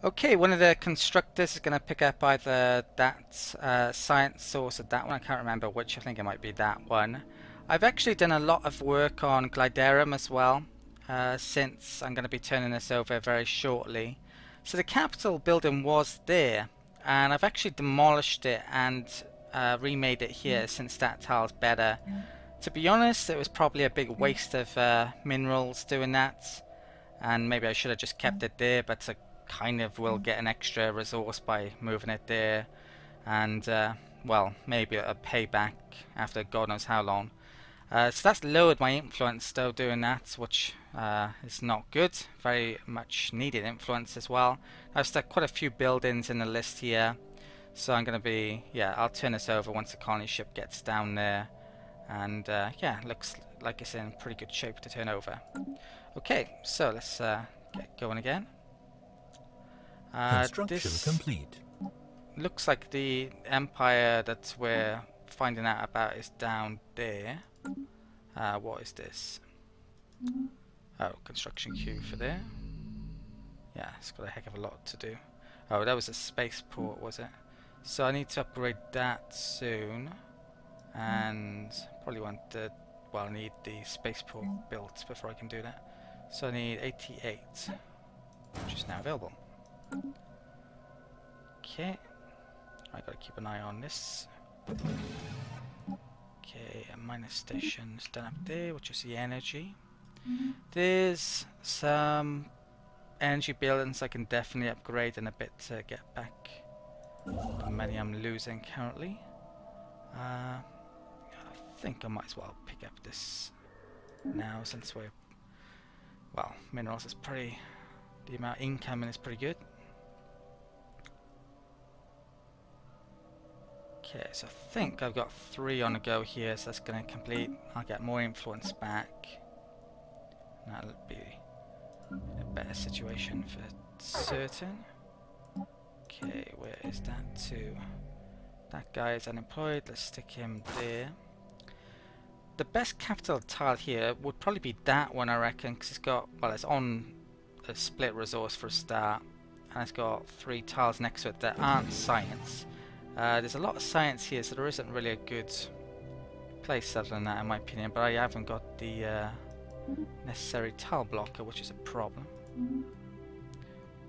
Okay, one of the constructors is going to pick up either that science source or that one. I can't remember which. I think it might be that one. I've actually done a lot of work on Gliderum as well, since I'm going to be turning this over very shortly. So the capital building was there, and I've actually demolished it and remade it here since that tile's better. To be honest, it was probably a big waste of minerals doing that, and maybe I should have just kept it there, but I kind of will get an extra resource by moving it there, and well, maybe a payback after God knows how long. So that's lowered my influence though doing that, which is not good. Very much needed influence as well. I've stuck quite a few buildings in the list here, so I'm going to be, yeah, I'll turn this over once the colony ship gets down there, and yeah, looks like it's in pretty good shape to turn over. Okay, so let's get going again. Construction This complete. looks like the empire that we're finding out about is down there. What is this? Oh, construction queue for there. Yeah, it's got a heck of a lot to do. Oh, that was a spaceport, was it? So I need to upgrade that soon, and probably want the, well, I need the spaceport built before I can do that. So I need 88, which is now available. Okay, I gotta keep an eye on this. Okay, a minor station's done up there, which is the energy. There's some energy buildings I can definitely upgrade in a bit to get back the money I'm losing currently. I think I might as well pick up this now, since we're, well, minerals is pretty, the amount of income is pretty good. Okay, so I think I've got 3 on the go here, so that's going to complete. I'll get more influence back. And that'll be in a better situation for certain. Okay, where is that to? That guy is unemployed, let's stick him there. The best capital tile here would probably be that one, I reckon, because it's got, well, it's on a split resource for a start, and it's got 3 tiles next to it that aren't science. There's a lot of science here, so there isn't really a good place other than that, in my opinion, but I haven't got the necessary tile blocker, which is a problem.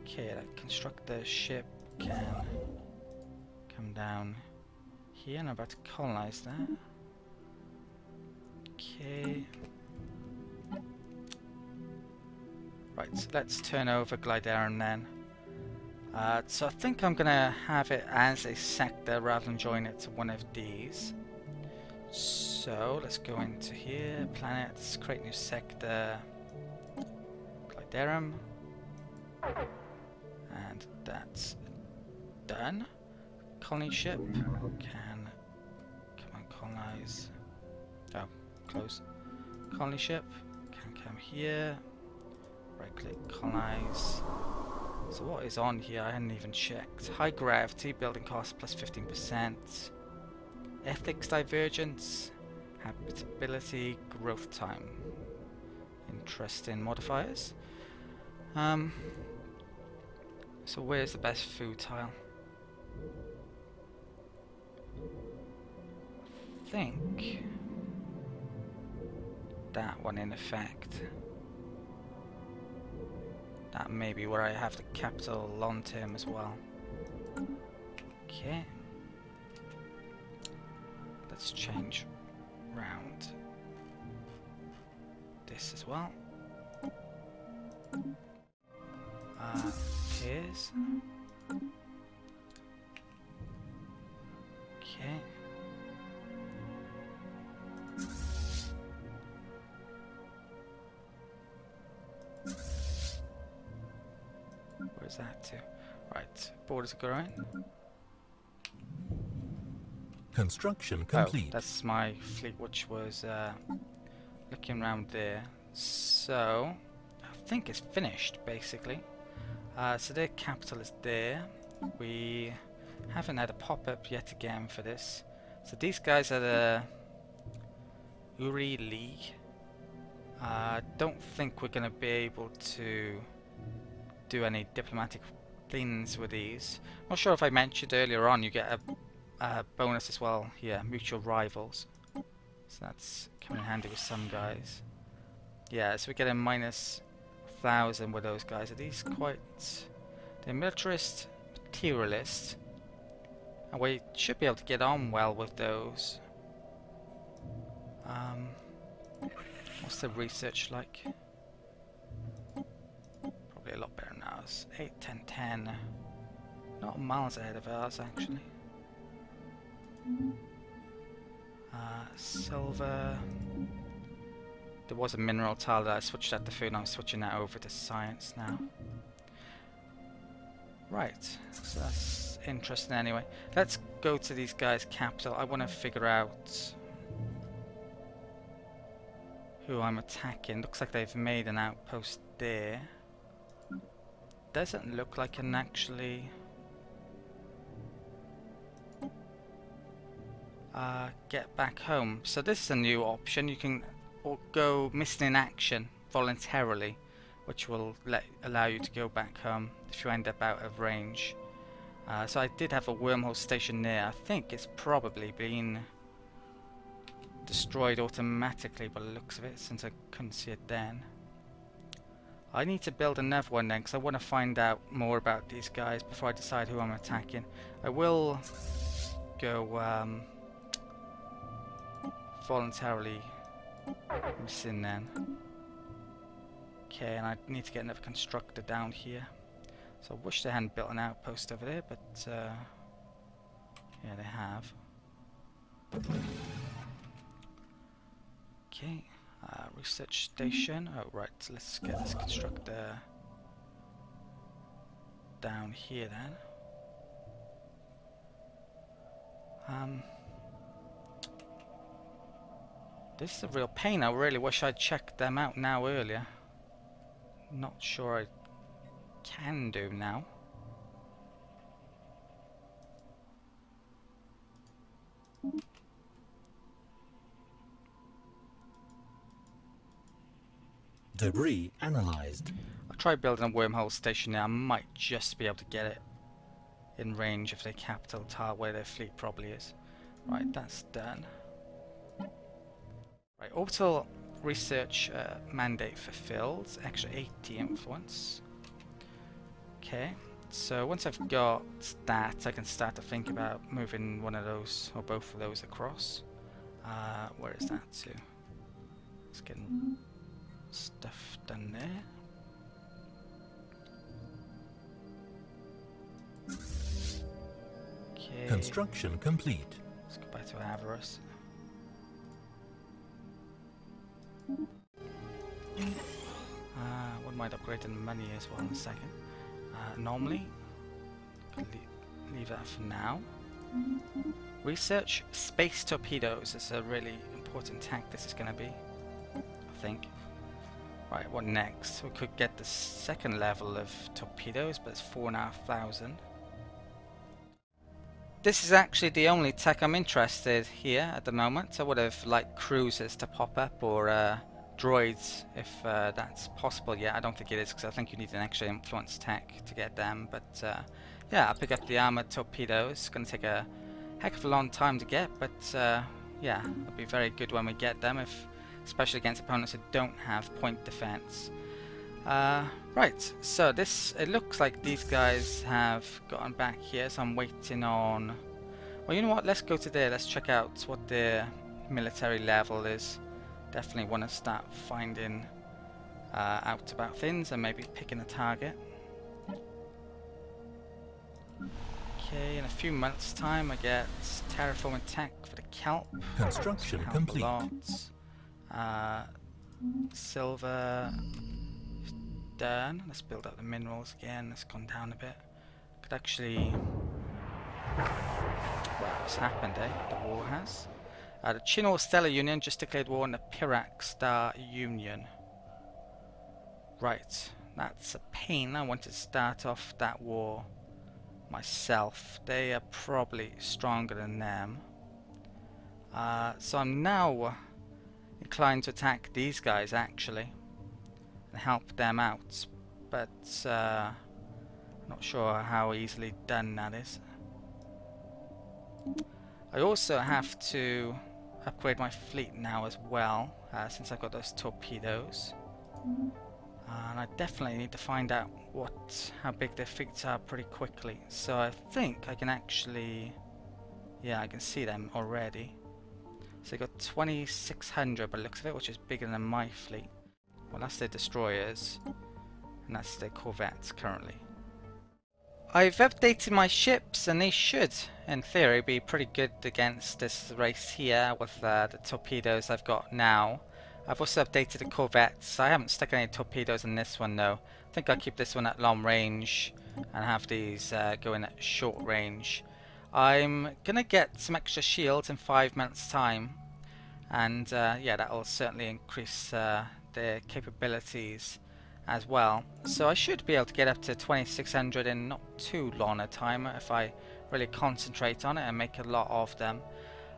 Okay, that constructor ship can come down here, and I'm about to colonize that. Okay. Right, so let's turn over Gliderum then. So I think I'm gonna have it as a sector rather than join it to one of these. So let's go into here, planets, create new sector, Gliderum, and that's done. Colony ship can come and colonize. Oh, close. Colony ship can come here. Right click, colonize. So what is on here? I hadn't even checked. High gravity, building cost plus 15%. Ethics divergence, habitability, growth time. Interesting modifiers. So where's the best food tile? I think that one in effect. That may be where I have the capital long term as well. Okay. Let's change round this as well. Here's. Okay. Where's that to? Right, borders are growing. Construction complete. Oh, that's my fleet, which was looking around there. So I think it's finished basically. So their capital is there. We haven't had a pop-up yet again for this. So these guys are the Uri League. I don't think we're going to be able to do any diplomatic things with these. Not sure if I mentioned earlier on, you get a bonus as well here, mutual rivals. So that's coming in handy with some guys. Yeah, so we get a minus 1,000 with those guys. Are these quite... They're Militarist, Materialist. And we should be able to get on well with those. What's the research like? Probably a lot better than ours. 8, 10, 10. Not miles ahead of ours, actually. Silver. There was a mineral tile that I switched out to food, and I'm switching that over to science now. Right, so that's interesting anyway. Let's go to these guys' capital. I want to figure out who I'm attacking. Looks like they've made an outpost there. Doesn't look like I can actually get back home. So this is a new option. You can go missing in action voluntarily, which will allow you to go back home if you end up out of range. So I did have a wormhole station there. I think it's probably been destroyed automatically by the looks of it, since I couldn't see it then. I need to build another one then, because I want to find out more about these guys before I decide who I'm attacking. I will go voluntarily missing then. Okay, and I need to get another constructor down here. So I wish they hadn't built an outpost over there, but yeah, they have. Okay, research station. Oh right, so let's get this constructor down here then. This is a real pain. I really wish I'd checked them out now earlier. Not sure I can do now. Debris analyzed. I'll try building a wormhole station now. I might just be able to get it in range of their capital tile where their fleet probably is. Right, that's done. Right, orbital research mandate fulfilled. Extra 80 influence. Okay, so once I've got that, I can start to think about moving one of those or both of those across. Where is that to? Let's get stuff done there. Okay. Construction complete. Let's go back to Avarice. Wouldn't mind upgrading money as well in a second. Normally, leave that for now. Research space torpedoes is a really important tech. This is going to be, I think. Right, what next? We could get the second level of torpedoes, but it's 4,500. This is actually the only tech I'm interested here at the moment. I would have liked cruisers to pop up, or droids if that's possible. Yeah, I don't think it is, because I think you need an extra influence tech to get them. But yeah, I'll pick up the armored torpedoes. It's going to take a heck of a long time to get, but yeah, it'll be very good when we get them, especially against opponents who don't have point defense. Right, so it looks like these guys have gotten back here, so I'm waiting on... Well, you know what, let's go to there, let's check out what their military level is. Definitely want to start finding out about things and maybe picking a target. Okay, in a few months' time I get terraforming tech for the kelp. Construction complete. Silver done. Let's build up the minerals again. It's gone down a bit. Could actually... Well, what's happened, eh? The war has. The Chinor Stellar Union just declared war on the Pirac Star Union. Right, that's a pain. I want to start off that war myself. They are probably stronger than them. So I'm now inclined to attack these guys actually and help them out, but Not sure how easily done that is. I also have to upgrade my fleet now as well, since I've got those torpedoes. And I definitely need to find out how big their fleets are pretty quickly. So I think I can actually... yeah, I can see them already. So they've got 2,600 by the looks of it, which is bigger than my fleet. Well, that's their destroyers, and that's their corvettes currently. I've updated my ships, and they should, in theory, be pretty good against this race here with the torpedoes I've got now. I've also updated the corvettes. I haven't stuck any torpedoes in this one though. I think I'll keep this one at long range and have these going at short range. I'm gonna get some extra shields in 5 months' time, and yeah, that will certainly increase their capabilities as well. So I should be able to get up to 2,600 in not too long a time if I really concentrate on it and make a lot of them.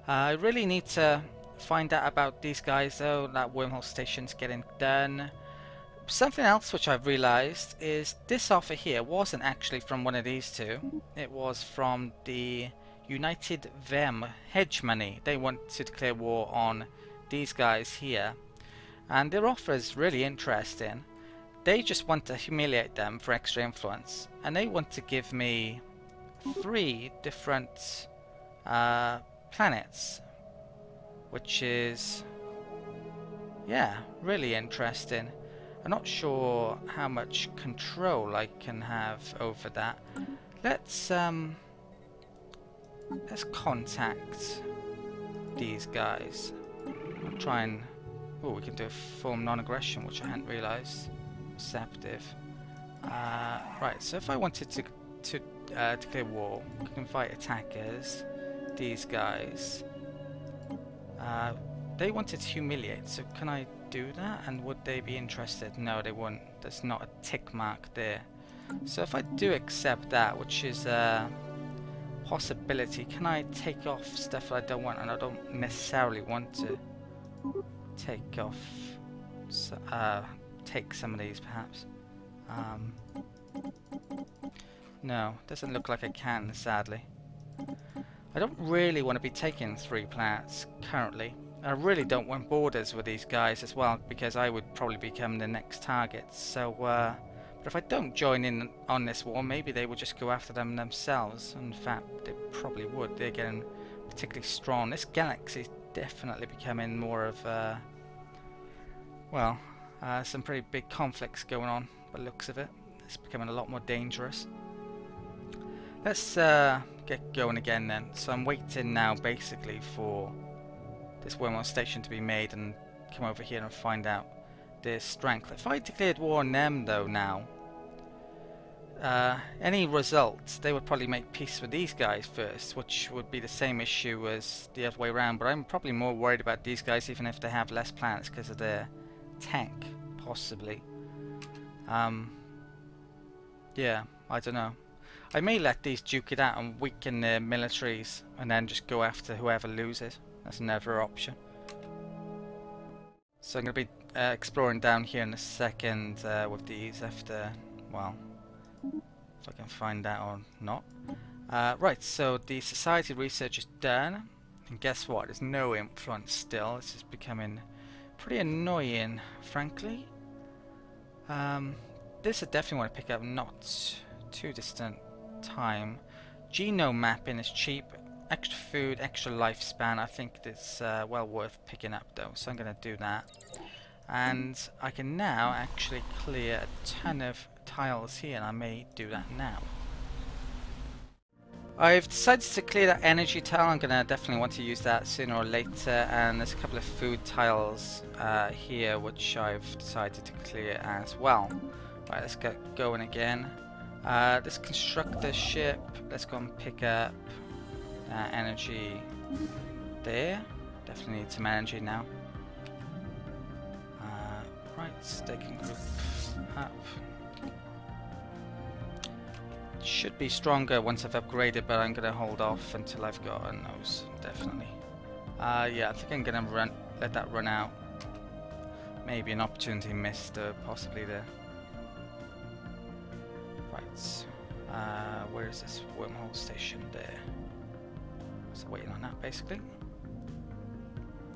I really need to find out about these guys though. That wormhole station's getting done. Something else which I've realized is this offer here wasn't actually from one of these two. It was from the United Vem hedge money. They want to declare war on these guys here, and their offer is really interesting. They just want to humiliate them for extra influence, and they want to give me 3 different planets, which is, yeah, really interesting. I'm not sure how much control I can have over that. Let's contact these guys. I'll try and... oh, we can do a full non-aggression, which I hadn't realised. Receptive. Right, so if I wanted to declare war, we can invite attackers. These guys. They wanted to humiliate, so can I do that? And would they be interested? No, they wouldn't. There's not a tick mark there. So if I do accept that, which is a possibility, can I take off stuff that I don't want? And I don't necessarily want to take off, take some of these perhaps. No, doesn't look like I can, sadly. I don't really want to be taking 3 planets currently. I really don't want borders with these guys as well, because I would probably become the next target. So, but if I don't join in on this war, maybe they would just go after them themselves. In fact, they probably would. They're getting particularly strong. This galaxy is definitely becoming more of, well, some pretty big conflicts going on by the looks of it. It's becoming a lot more dangerous. Let's get going again then. So I'm waiting now basically for this wormhole station to be made and come over here and find out their strength. If I declared war on them though now, any results, they would probably make peace with these guys first, which would be the same issue as the other way around. But I'm probably more worried about these guys even if they have less planets because of their tech, possibly. Yeah, I don't know. I may let these duke it out and weaken their militaries and then just go after whoever loses. That's another option. So I'm going to be exploring down here in a second with these after, well, if I can find that or not. Right, so the society research is done. And guess what? There's no influence still. This is becoming pretty annoying, frankly. This I definitely want to pick up, not too distant time. Genome mapping is cheap. Extra food, extra lifespan. I think it's well worth picking up though, so I'm going to do that. And I can now actually clear a ton of tiles here, and I may do that now. I've decided to clear that energy tile. I'm going to definitely want to use that sooner or later, and there's a couple of food tiles here which I've decided to clear as well. Right, let's get going again. Let's construct the ship. Let's go and pick up energy there. Definitely need some energy now. Right, they can group up. Should be stronger once I've upgraded, but I'm going to hold off until I've got a nose, definitely. Yeah, I think I'm going to let that run out. Maybe an opportunity missed, possibly there. Right. Where is this wormhole station there? So waiting on that basically.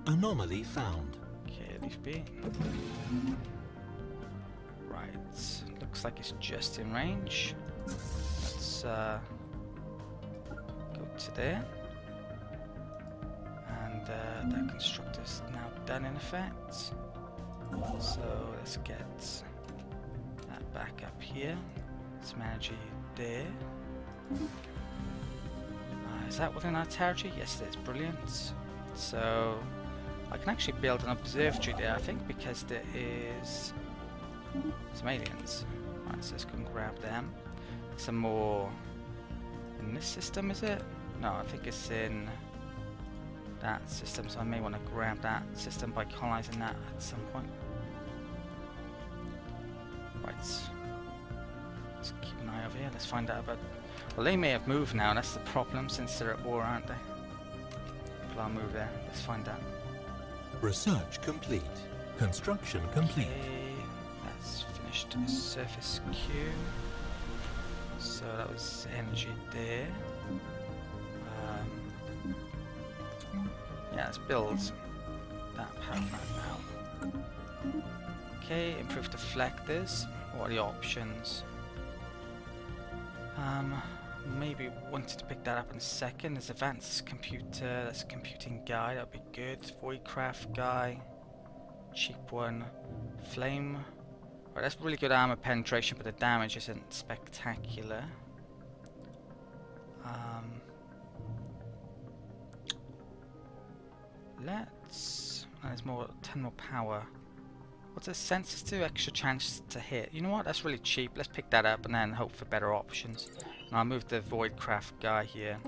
Anomaly found. Okay, leave be. Right, looks like it's just in range. Let's go to there. And that constructor's now done in effect. So let's get that back up here. Some energy there. Is that within our territory? Yes it is, brilliant. So I can actually build an observatory there, I think, because there is some aliens. Right, so let's go and grab them. Some more in this system, is it? No, I think it's in that system, so I may want to grab that system by colonizing that at some point. Right. Let's keep an eye over here. Let's find out about... Well, they may have moved now, that's the problem, since they're at war, aren't they? But I'll move there. Let's find out. Research complete. Construction complete. Okay, that's finished. Surface Q. So that was energy there. Yeah, let's build that power plant now. Okay, improve deflectors. What are the options? Maybe wanted to pick that up in a second. There's advanced computer, that's a computing guy, that would be good. Voidcraft guy, cheap one. Flame. Right, that's really good armor penetration, but the damage isn't spectacular. Let's... there's more, 10 more power. What's this? Sensors do extra chance to hit. You know what? That's really cheap. Let's pick that up and then hope for better options. And I'll move the Voidcraft guy here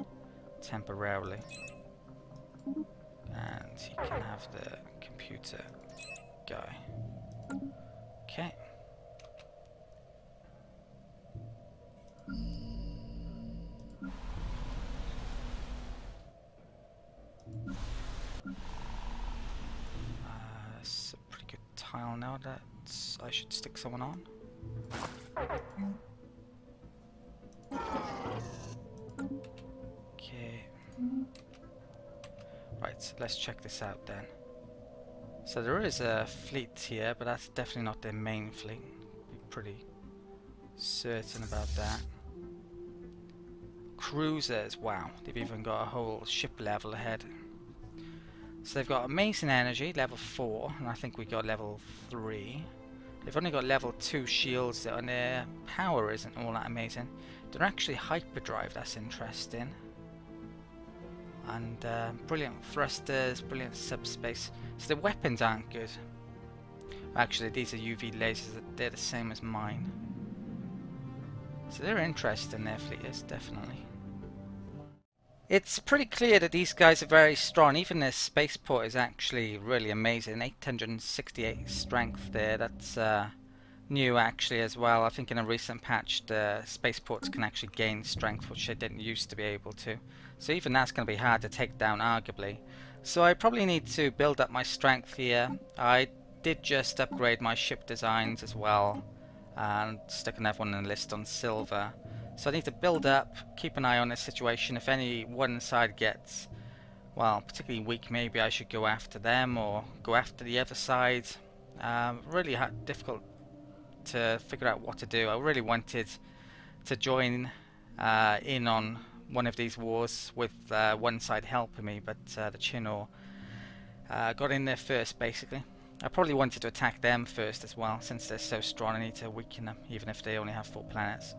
temporarily. And he can have the computer guy. Okay. That's a pretty good tile now that I should stick someone on. Okay. Right, so let's check this out then. So there is a fleet here, but that's definitely not their main fleet. Be pretty certain about that. Cruisers, wow, they've even got a whole ship level ahead. So they've got amazing energy, level 4, and I think we got level 3. They've only got level 2 shields, and their power isn't all that amazing. They're actually hyperdrive, that's interesting. And brilliant thrusters, brilliant subspace. So the weapons aren't good. Actually, these are UV lasers, they're the same as mine. So they're interesting, their fleet is, definitely. It's pretty clear that these guys are very strong. Even their spaceport is actually really amazing. 868 strength there. That's new actually as well. I think in a recent patch the spaceports can actually gain strength, which they didn't used to be able to. So even that's going to be hard to take down arguably. So I probably need to build up my strength here. I did just upgrade my ship designs as well. And stick another one in the list on silver. So I need to build up, keep an eye on this situation. If any one side gets, well, particularly weak, maybe I should go after them or go after the other side. Really difficult to figure out what to do. I really wanted to join in on one of these wars with one side helping me, but the Chino got in there first, basically. I probably wanted to attack them first as well, since they're so strong. I need to weaken them, even if they only have 4 planets.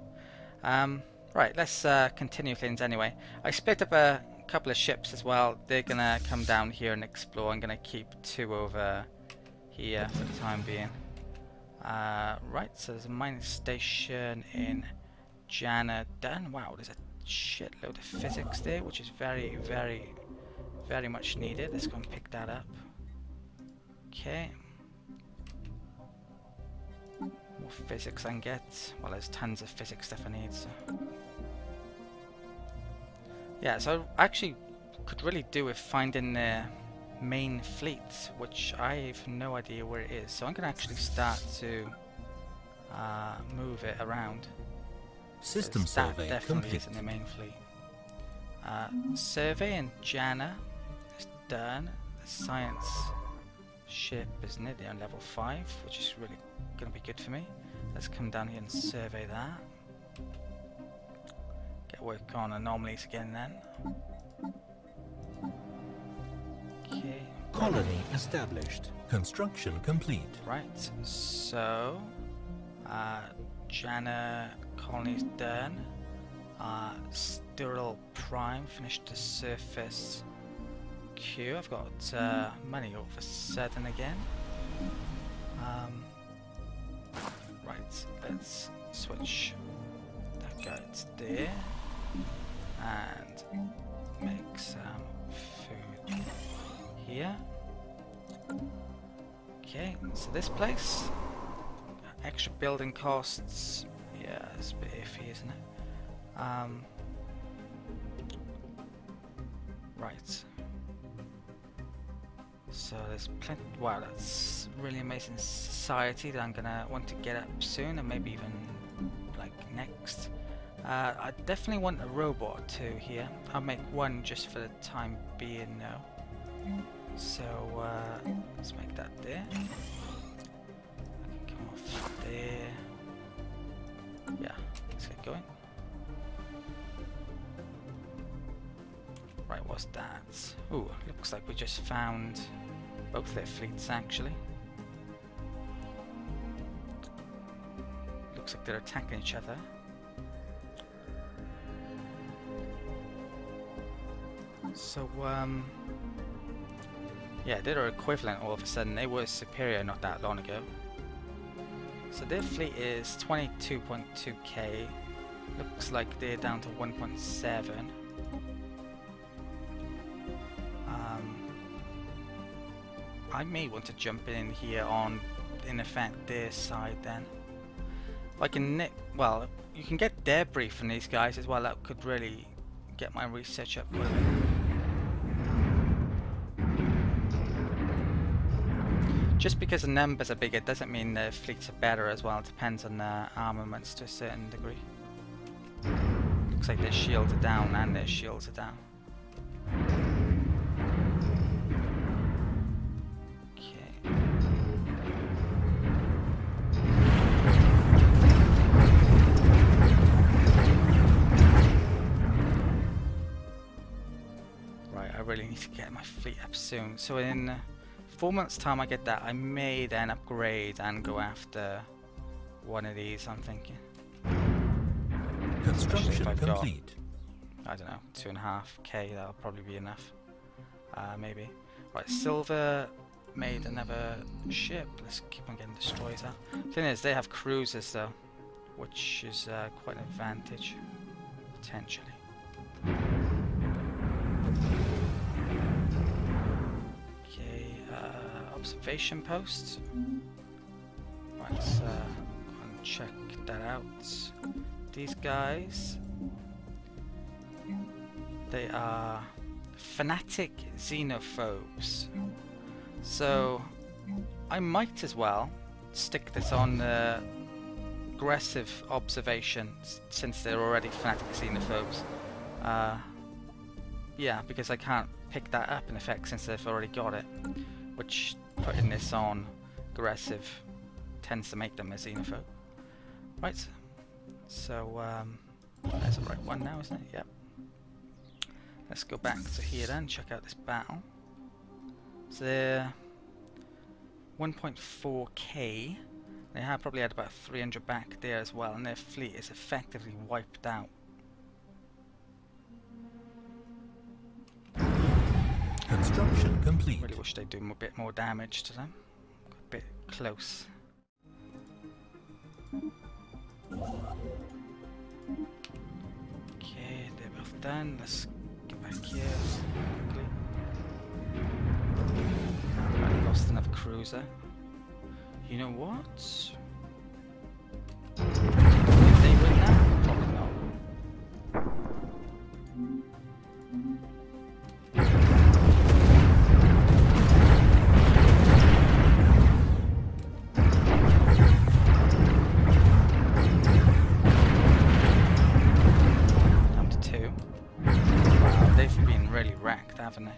Right, let's continue things anyway. I split up a couple of ships as well. They're gonna come down here and explore. I'm gonna keep 2 over here for the time being. Right, so there's a mining station in Janadan. Wow, there's a shitload of physics there, which is very, very, very much needed. Let's go and pick that up. Okay. More physics I can get. Well, there's tons of physics stuff I need, so. Yeah, so I actually could really do with finding the main fleet, which I have no idea where it is. So I'm going to actually start to move it around. System That survey definitely complete. isn't the main fleet. Survey in Jana is done. The science ship is nearly on level 5, which is really going to be good for me. Let's come down here and survey that. Get work on anomalies again then. Okay. Colony established. Construction complete. Right, so Jana colony's done. Sterile Prime finished the surface queue. I've got money all of a sudden again. Right, let's switch that guy to there and make some food here. Okay, so this place, extra building costs. Yeah, it's a bit iffy, isn't it? Right. So there's plenty. Wow, that's really amazing society that I'm gonna want to get up soon, and maybe even like next. I definitely want a robot too here. I'll make one just for the time being now. So let's make that there. I can come off there. Yeah, let's get going. Right, what's that? Ooh, looks like we just found both their fleets actually. Looks like they're attacking each other. So, yeah, they're equivalent all of a sudden. They were superior not that long ago. So their fleet is 22.2k. Looks like they're down to 1.7. I may want to jump in here on, in effect, their side then. I can well, you can get debris from these guys as well. That could really get my research up quite a bit. Just because the numbers are bigger doesn't mean the fleets are better as well. It depends on the armaments to a certain degree. Looks like their shields are down and their shields are down. Okay. Right, I really need to get my fleet up soon. So in 4 months' time I get that, I may then upgrade and go after one of these, I'm thinking. Construction complete. I don't know, 2.5k, that'll probably be enough. Maybe. Right, Silver made another ship. Let's keep on getting destroyers out. Thing is, they have cruisers though, which is quite an advantage, potentially. Observation post. Right, let's go and check that out. These guys, they are Fanatic xenophobes. So I might as well stick this on aggressive observation since they're already Fanatic xenophobes. Yeah, because I can't pick that up in effect since they've already got it. Which, putting this on aggressive tends to make them a xenophobe. Right, so that's the right one now, isn't it? Yep. Let's go back to here then, check out this battle. So they're 1.4k. They have probably had about 300 back there as well, and their fleet is effectively wiped out. Construction complete. Really wish they'd do a bit more damage to them. Got a bit close. Okay, they're both done. Let's get back here quickly. Right, lost another cruiser. You know what? Did they win that? Probably not. they've been really wrecked, haven't they?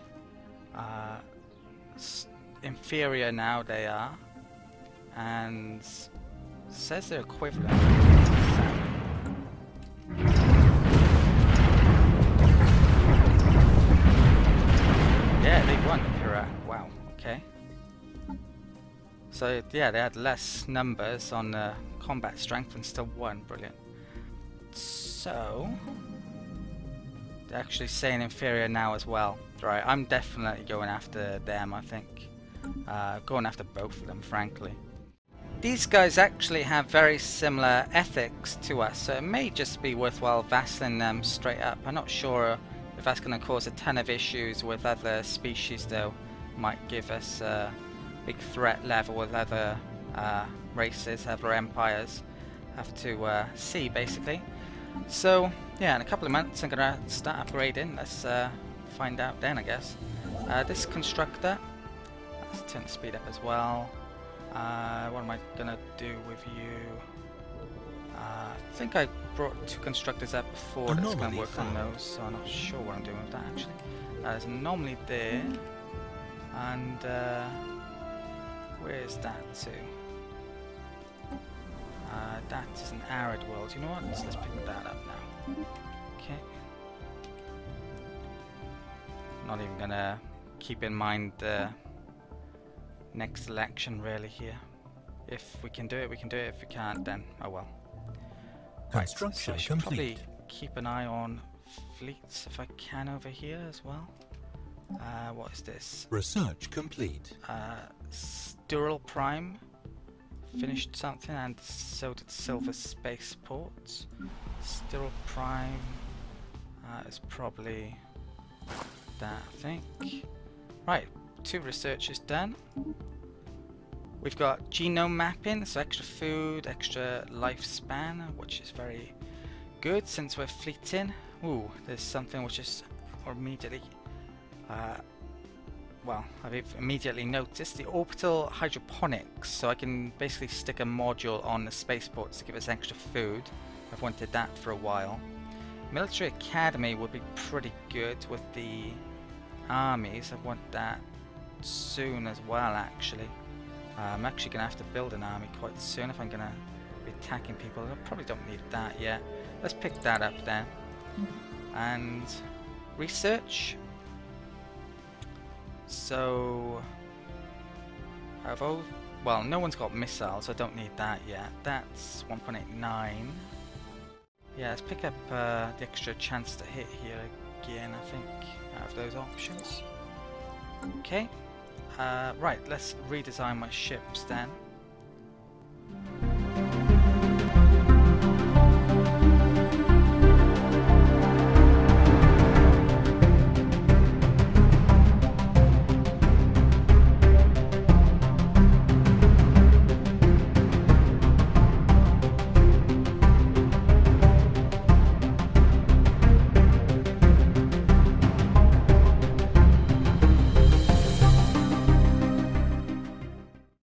Inferior now they are, and says they're equivalent. Yeah, they won. Wow. Okay. So yeah, they had less numbers on combat strength and still won. Brilliant. So they're actually saying inferior now as well. Right, I'm definitely going after them, I think. Going after both of them, frankly. These guys actually have very similar ethics to us, so it may just be worthwhile vassalling them straight up. I'm not sure if that's going to cause a ton of issues with other species, though. Might give us a big threat level with other races, other empires. Have to see, basically. So, yeah, in a couple of months I'm going to start upgrading. Let's find out then, I guess. This constructor, let's turn the speed up as well. What am I going to do with you? I think I brought 2 constructors up before. That's going to work on those, so I'm not sure what I'm doing with that, actually. There's an anomaly there. And where's that to? That is an arid world. You know what? Let's pick that up now. Okay. Not even gonna keep in mind the next election really here. If we can do it, we can do it. If we can't, then oh well. Construction right, so I should complete. probably keep an eye on fleets if I can over here as well. What is this? Research complete. Stural Prime finished something, and so did Silver Spaceports. Stural Prime is probably that, I think. Right, 2 researches done. We've got genome mapping, so extra food, extra lifespan, which is very good since we're fleeting. Ooh, there's something which is immediately well, I've immediately noticed the orbital hydroponics, so I can basically stick a module on the spaceports to give us extra food. I've wanted that for a while. Military Academy would be pretty good with the armies. I want that soon as well, actually. I'm actually going to have to build an army quite soon if I'm going to be attacking people. I probably don't need that yet. Let's pick that up then. And research. So well, no one's got missiles, so I don't need that yet. That's 1.89. Yeah, let's pick up the extra chance to hit here again, I think, out of those options. Okay, right, let's redesign my ships then.